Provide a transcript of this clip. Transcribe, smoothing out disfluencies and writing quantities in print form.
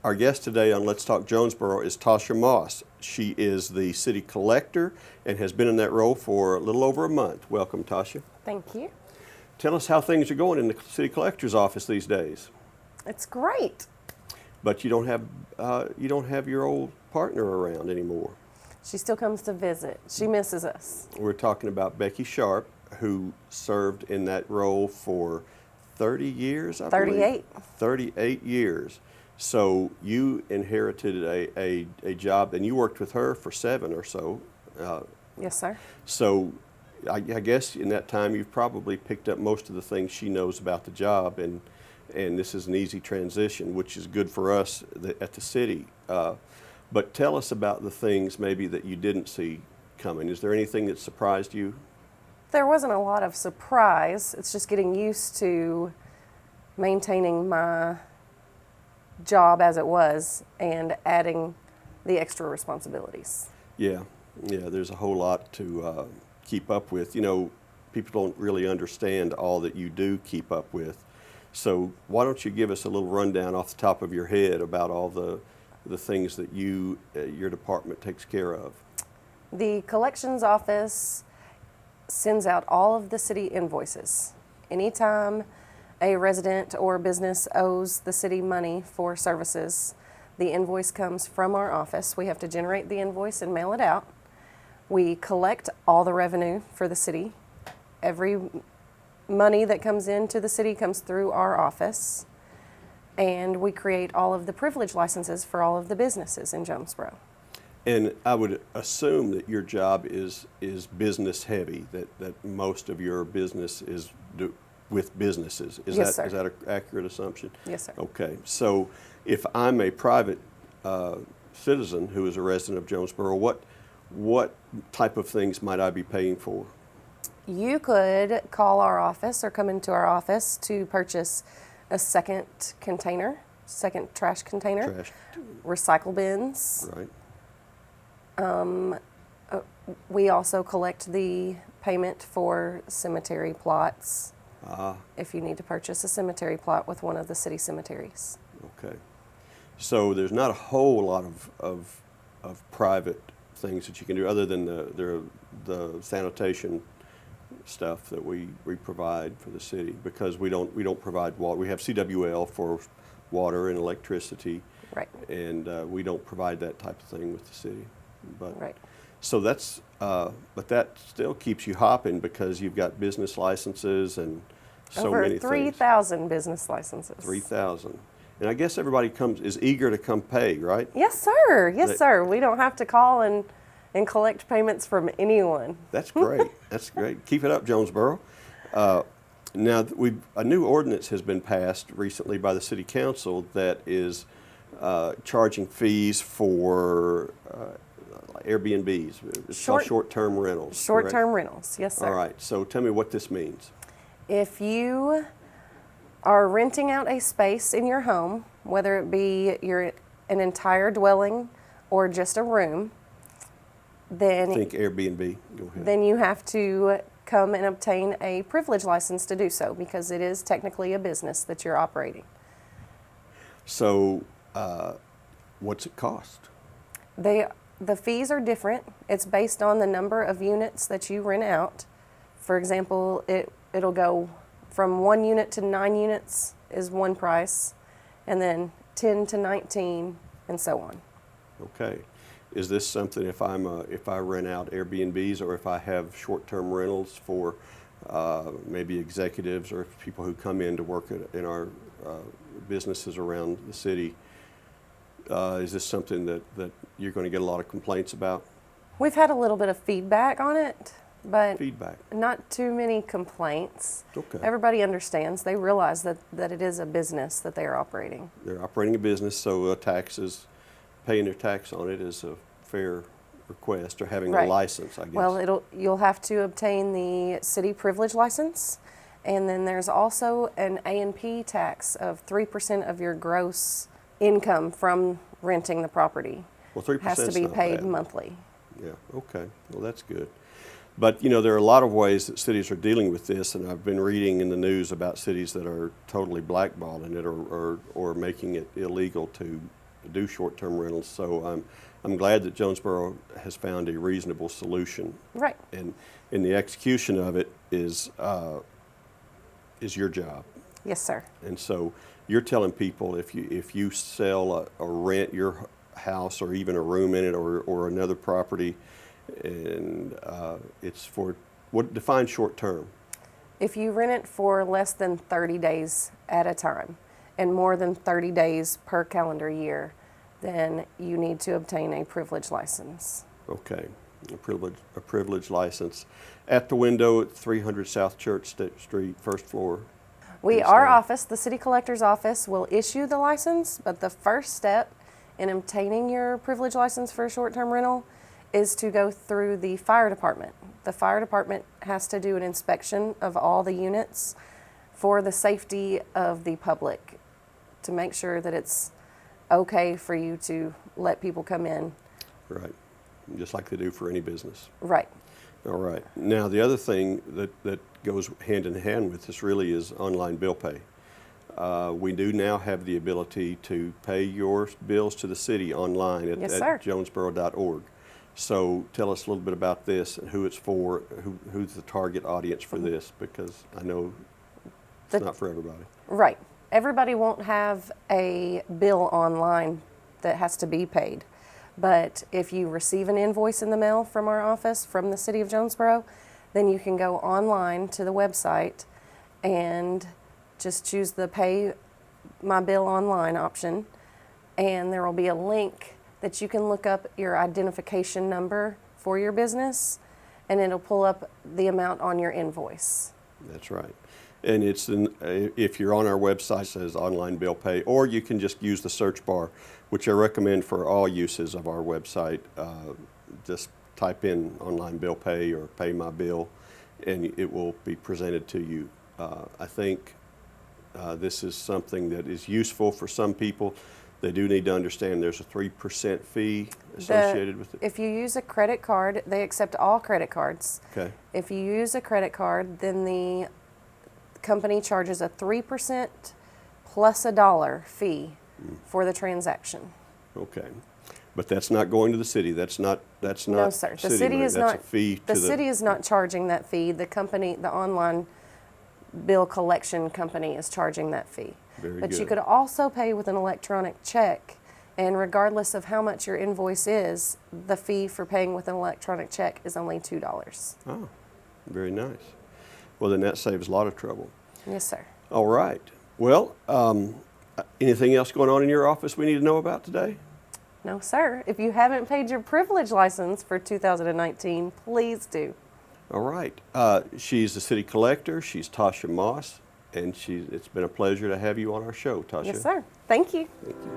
Our guest today on Let's Talk Jonesboro is Tosha Moss. She is the city collector and has been in that role for a little over a month. Welcome, Tosha. Thank you. Tell us how things are going in the city collector's office these days. It's great. But you don't have your old partner around anymore. She still comes to visit. She misses us. We're talking about Becky Sharp, who served in that role for 30 years, I believe. 38. 38 years. So you inherited a job, and you worked with her for 7 or so. Yes, sir. So I guess in that time you've probably picked up most of the things she knows about the job, and this is an easy transition, which is good for us at the city. But tell us about the things maybe that you didn't see coming. Is there anything that surprised you? There wasn't a lot of surprise. It's just getting used to maintaining my job as it was and adding the extra responsibilities. Yeah, there's a whole lot to keep up with. You know, people don't really understand all that you do keep up with. So why don't you give us a little rundown off the top of your head about all the things that your department takes care of? The collections office sends out all of the city invoices. Anytime a resident or business owes the city money for services, the invoice comes from our office. We have to generate the invoice and mail it out. We collect all the revenue for the city. Every money that comes into the city comes through our office. And we create all of the privilege licenses for all of the businesses in Jonesboro. And I would assume that your job is business heavy, that most of your business is with businesses. Yes, sir. Is that an accurate assumption? Yes, sir. Okay. So if I'm a private citizen who is a resident of Jonesboro, what type of things might I be paying for? You could call our office or come into our office to purchase a second trash container, recycle bins. Right. We also collect the payment for cemetery plots. If you need to purchase a cemetery plot with one of the city cemeteries. Okay. So there's not a whole lot of private things that you can do other than the sanitation stuff that we provide for the city, because we don't provide water. We have CWL for water and electricity. Right. And we don't provide that type of thing with the city. But right. So that's but that still keeps you hopping, because you've got business licenses and so over many 3,000 business licenses. 3,000. And I guess everybody is eager to come pay, right? Yes, sir. Yes, sir. We don't have to call and collect payments from anyone. That's great. That's great. Keep it up, Jonesboro. Now, a new ordinance has been passed recently by the City Council that is charging fees for Airbnbs. It's called short-term rentals. Short-term rentals, yes, sir. All right. So tell me what this means. If you are renting out a space in your home, whether it be an entire dwelling or just a room, then think Airbnb. Go ahead. Then you have to come and obtain a privilege license to do so, because it is technically a business that you're operating. So, what's it cost? The fees are different. It's based on the number of units that you rent out. For example, it'll go from 1 unit to 9 units is one price, and then 10 to 19, and so on. Okay. Is this something if I rent out Airbnbs, or if I have short-term rentals for maybe executives or people who come in to work in our businesses around the city, is this something that you're going to get a lot of complaints about? We've had a little bit of feedback on it, but not too many complaints. Okay. Everybody understands. They realize that it is a business that they are operating. They're operating a business, so paying their tax on it is a fair request, or having a license, I guess. Well, you'll have to obtain the city privilege license, and then there's also an A&P tax of 3% of your gross income from renting the property. Well, 3% has to be paid monthly. Yeah, okay. Well, that's good. But, you know, there are a lot of ways that cities are dealing with this, and I've been reading in the news about cities that are totally blackballing it or making it illegal to do short-term rentals. So I'm glad that Jonesboro has found a reasonable solution. Right. And the execution of it is your job. Yes, sir. And so you're telling people if you sell or rent your house or even a room in it or another property, and it's for what defines short term? If you rent it for less than 30 days at a time and more than 30 days per calendar year, then you need to obtain a privilege license. Okay, a privilege license. At the window at 300 South Church Street, first floor. Our office, the city collector's office, will issue the license, but the first step in obtaining your privilege license for a short-term rental is to go through the fire department. The fire department has to do an inspection of all the units for the safety of the public to make sure that it's okay for you to let people come in. Right, just like they do for any business. Right. All right. Now, the other thing that goes hand in hand with this really is online bill pay. We do now have the ability to pay your bills to the city online at, Yes, at jonesboro.org. So tell us a little bit about this and who it's for, who's the target audience for this, because I know it's not for everybody. Right. Everybody won't have a bill online that has to be paid. But if you receive an invoice in the mail from our office, from the city of Jonesboro, then you can go online to the website and just choose the pay my bill online option. And there will be a link that you can look up your identification number for your business, and it'll pull up the amount on your invoice. That's right. And it's if you're on our website, it says online bill pay, or you can just use the search bar, which I recommend for all uses of our website. Just type in online bill pay or pay my bill, and it will be presented to you. I think this is something that is useful for some people. They do need to understand there's a 3% fee associated with it. If you use a credit card, they accept all credit cards. Okay. If you use a credit card, then the company charges a 3% plus $1 fee for the transaction. Okay. But that's not going to the city. That's not No, sir. The city money. is That's not. a fee The to city is not charging that fee. The company, the online bill collection company, is charging that fee. Very But good. you could also pay with an electronic check, and regardless of how much your invoice is, the fee for paying with an electronic check is only $2. Oh, very nice. Well, then that saves a lot of trouble. Yes, sir. All right. Well, anything else going on in your office we need to know about today? No, sir. If you haven't paid your privilege license for 2019, please do. All right. She's the city collector. She's Tosha Moss, and it's been a pleasure to have you on our show, Tosha. Yes, sir. Thank you. Thank you.